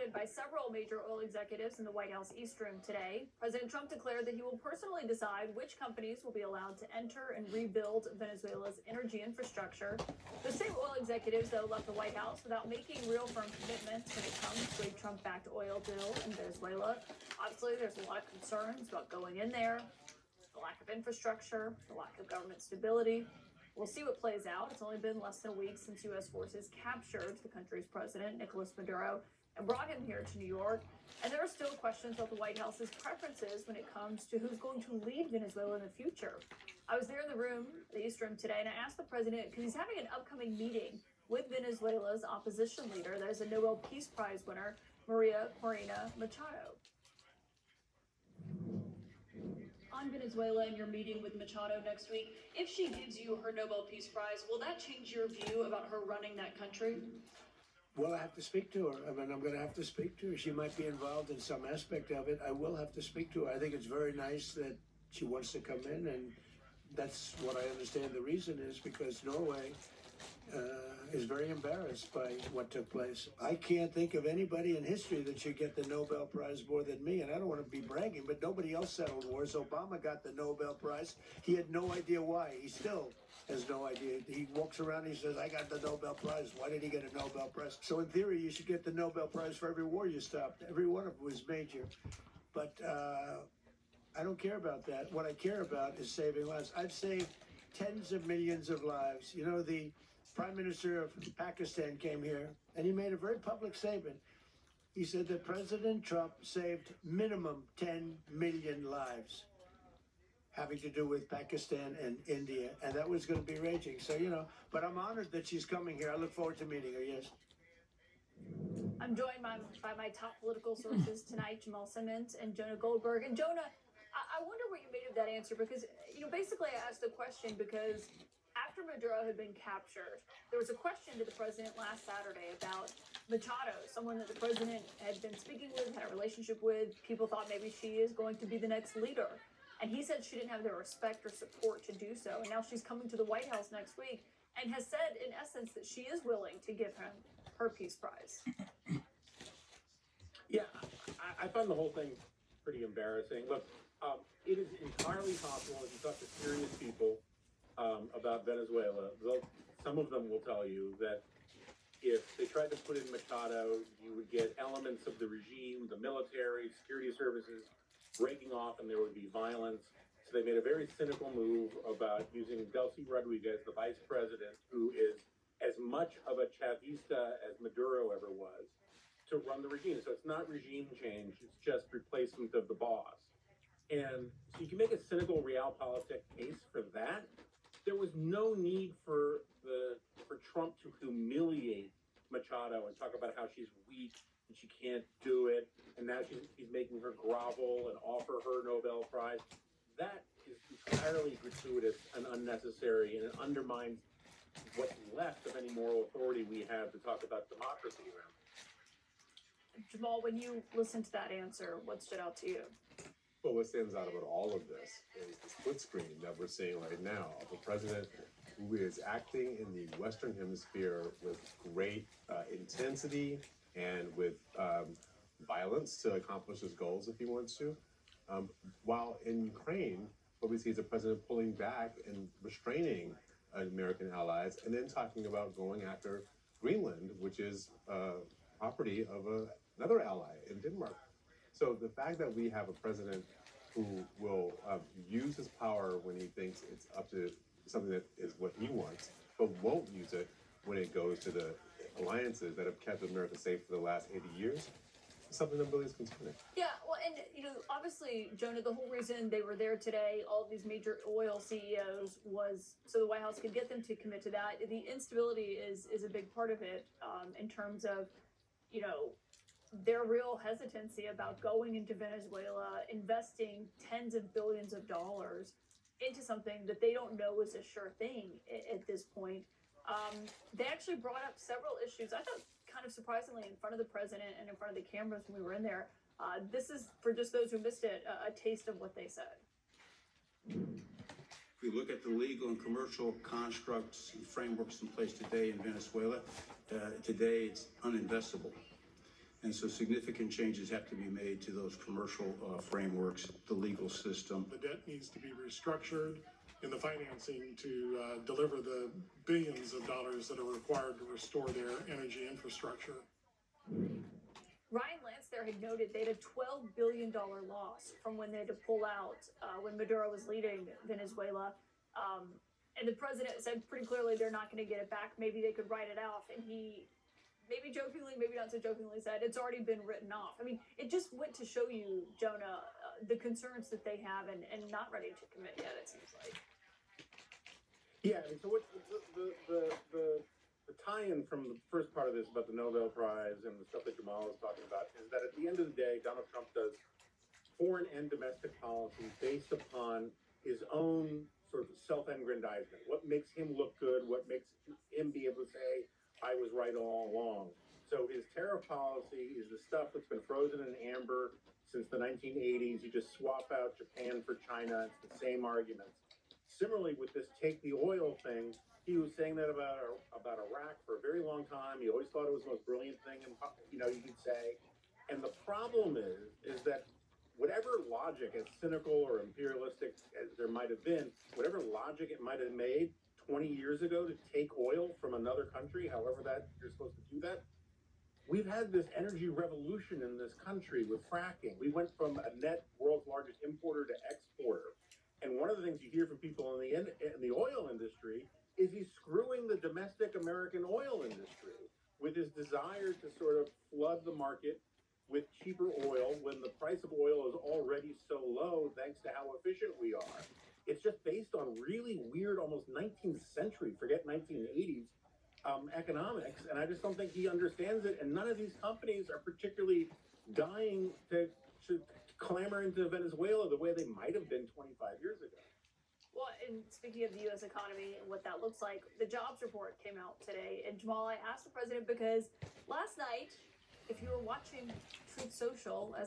surrounded by several major oil executives in the White House East Room today. President Trump declared that he will personally decide which companies will be allowed to enter and rebuild Venezuela's energy infrastructure. The same oil executives, though, left the White House without making real firm commitments when it comes to a Trump-backed oil deal in Venezuela. Obviously, there's a lot of concerns about going in there, the lack of infrastructure, the lack of government stability. We'll see what plays out. It's only been less than a week since U.S. forces captured the country's president, Nicolas Maduro, and brought him here to New York. And there are still questions about the White House's preferences when it comes to who's going to lead Venezuela in the future. I was there in the room, the East Room today, and I asked the president, because he's having an upcoming meeting with Venezuela's opposition leader, that is a Nobel Peace Prize winner, Maria Corina Machado. On Venezuela and your meeting with Machado next week, if she gives you her Nobel Peace Prize, will that change your view about her running that country? Well, I have to speak to her. I mean, I'm going to have to speak to her. She might be involved in some aspect of it. I will have to speak to her. I think it's very nice that she wants to come in, and that's what I understand the reason is, because Norway is very embarrassed by what took place. I can't think of anybody in history that should get the Nobel Prize more than me, and I don't want to be bragging, but nobody else settled wars. Obama got the Nobel Prize. He had no idea why. He still has no idea. He walks around and he says, I got the Nobel Prize. Why did he get a Nobel Prize? So in theory, you should get the Nobel Prize for every war you stopped. Every one of them was major. But I don't care about that. What I care about is saving lives. I've saved tens of millions of lives. You know, the Prime Minister of Pakistan came here, and he made a very public statement. He said that President Trump saved minimum 10 million lives having to do with Pakistan and India, and that was going to be raging. So, you know, but I'm honored that she's coming here. I look forward to meeting her, yes. I'm joined by my top political sources tonight, Jamal Simmons and Jonah Goldberg. And Jonah, I wonder what you made of that answer, because, you know, basically I asked the question because after Maduro had been captured, there was a question to the president last Saturday about Machado, someone that the president had been speaking with, had a relationship with. People thought maybe she is going to be the next leader. And he said she didn't have the respect or support to do so. And now she's coming to the White House next week and has said, in essence, that she is willing to give him her Peace Prize. Yeah, I find the whole thing pretty embarrassing. Look, it is entirely possible if you talk to serious people about Venezuela, some of them will tell you that if they tried to put in Machado, you would get elements of the regime, the military, security services breaking off, and there would be violence. So they made a very cynical move about using Delcy Rodriguez, the vice president, who is as much of a Chavista as Maduro ever was, to run the regime. So it's not regime change, it's just replacement of the boss. And so you can make a cynical realpolitik case for that. There was no need for Trump to humiliate Machado and talk about how she's weak and she can't do it, and now he's making her grovel and offer her Nobel Prize. That is entirely gratuitous and unnecessary, and it undermines what's left of any moral authority we have to talk about democracy around. Jamal, when you listened to that answer, what stood out to you? Well, what stands out about all of this is the split screen that we're seeing right now of a president who is acting in the Western Hemisphere with great intensity and with violence to accomplish his goals if he wants to. While in Ukraine, what we see is a president pulling back and restraining American allies, and then talking about going after Greenland, which is property of another ally in Denmark. So the fact that we have a president who will use his power when he thinks it's up to something that is what he wants, but won't use it when it goes to the alliances that have kept America safe for the last 80 years, is something that really is concerning. Yeah, well, and, you know, obviously, Jonah, the whole reason they were there today, all these major oil CEOs, was so the White House could get them to commit to that. The instability is a big part of it in terms of, you know, their real hesitancy about going into Venezuela, investing tens of billions of dollars into something that they don't know is a sure thing at this point. They actually brought up several issues, I thought kind of surprisingly, in front of the president and in front of the cameras when we were in there. This is, for just those who missed it, a taste of what they said. If we look at the legal and commercial constructs and frameworks in place today in Venezuela, today it's uninvestable. And so significant changes have to be made to those commercial frameworks, the legal system. The debt needs to be restructured in the financing to deliver the billions of dollars that are required to restore their energy infrastructure. Ryan Lance there had noted they had a $12 billion loss from when they had to pull out when Maduro was leading Venezuela. And the president said pretty clearly they're not going to get it back. Maybe they could write it off. And he, maybe jokingly, maybe not so jokingly, said it's already been written off. I mean, it just went to show you, Jonah, the concerns that they have and not ready to commit yet, it seems like. Yeah, I mean, so what the tie-in from the first part of this about the Nobel Prize and the stuff that Jamal was talking about is that at the end of the day, Donald Trump does foreign and domestic policy based upon his own sort of self-aggrandizement. What makes him look good? What makes him be able to say, I was right all along? So his tariff policy is the stuff that's been frozen in amber since the 1980s. You just swap out Japan for China. It's the same arguments. Similarly, with this take the oil thing, he was saying that about Iraq for a very long time. He always thought it was the most brilliant thing, you could say. And the problem is that whatever logic, as cynical or imperialistic as there might have been, whatever logic it might have made 20 years ago to take oil from another country, however that you're supposed to do that, we've had this energy revolution in this country with fracking. We went from a net world's largest importer to exporter. And one of the things you hear from people in the oil industry is he's screwing the domestic American oil industry with his desire to sort of flood the market with cheaper oil when the price of oil is already so low thanks to how efficient we are. It's just based on really weird, almost 19th century, forget 1980s, economics, and I just don't think he understands it, and none of these companies are particularly dying to clamor into Venezuela the way they might have been 25 years ago. Well, and speaking of the U.S. economy and what that looks like, the jobs report came out today. And Jamal, I asked the president because last night, if you were watching Truth Social, as